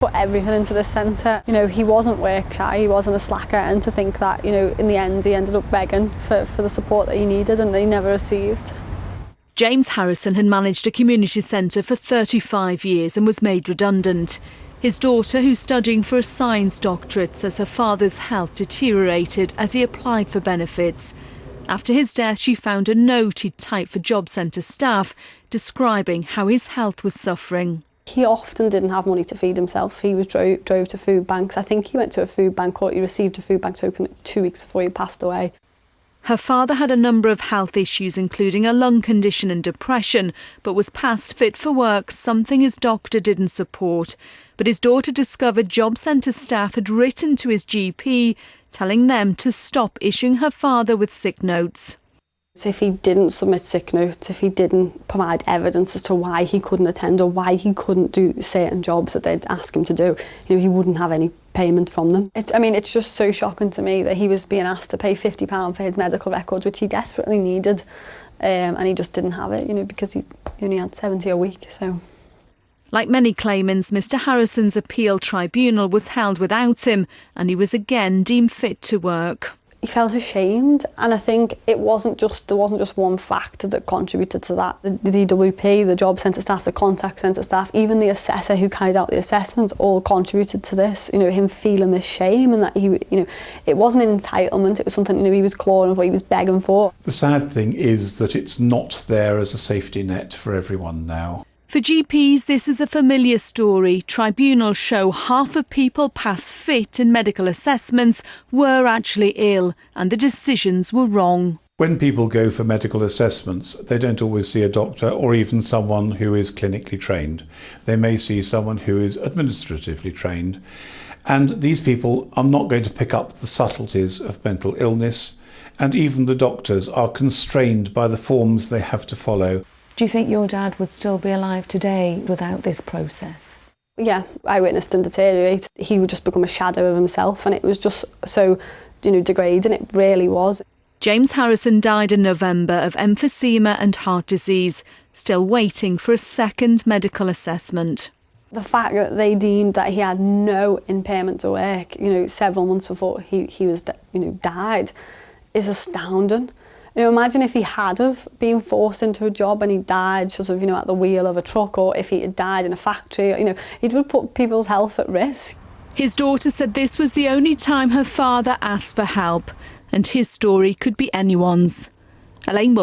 Put everything into the centre. You know, he wasn't work shy, he wasn't a slacker, and to think that, you know, in the end he ended up begging for the support that he needed and that he never received. James Harrison had managed a community centre for 35 years and was made redundant. His daughter, who's studying for a science doctorate, says her father's health deteriorated as he applied for benefits. After his death, she found a note he'd typed for job centre staff describing how his health was suffering. He often didn't have money to feed himself. He was drove to food banks. I think he went to a food bank or he received a food bank token 2 weeks before he passed away. Her father had a number of health issues, including a lung condition and depression, but was past fit for work, something his doctor didn't support. But his daughter discovered job centre staff had written to his GP, telling them to stop issuing her father with sick notes. So if he didn't submit sick notes, if he didn't provide evidence as to why he couldn't attend or why he couldn't do certain jobs that they'd ask him to do, you know, he wouldn't have any payment from them. It's just so shocking to me that he was being asked to pay £50 for his medical records, which he desperately needed, and he just didn't have it, you know, because he only had 70 a week. So. Like many claimants, Mr Harrison's appeal tribunal was held without him, and he was again deemed fit to work. He felt ashamed, and I think there wasn't just one factor that contributed to that. The DWP, the job centre staff, the contact centre staff, even the assessor who carried out the assessment all contributed to this, you know, him feeling this shame, and that he, you know, it wasn't an entitlement, it was something, you know, he was clawing for, he was begging for. The sad thing is that it's not there as a safety net for everyone now. For GPs, this is a familiar story. Tribunals show half of people pass fit in medical assessments were actually ill, and the decisions were wrong. When people go for medical assessments, they don't always see a doctor or even someone who is clinically trained. They may see someone who is administratively trained. And these people are not going to pick up the subtleties of mental illness, and even the doctors are constrained by the forms they have to follow. Do you think your dad would still be alive today without this process? Yeah, I witnessed him deteriorate. He would just become a shadow of himself, and it was just so, you know, degrading. It really was. James Harrison died in November of emphysema and heart disease, still waiting for a second medical assessment. The fact that they deemed that he had no impairment to work, you know, several months before he was, you know, died, is astounding. You know, imagine if he had have been forced into a job and he died sort of, you know, at the wheel of a truck, or if he had died in a factory, you know, it would put people's health at risk. His daughter said this was the only time her father asked for help, and his story could be anyone's. Elaine Wilson.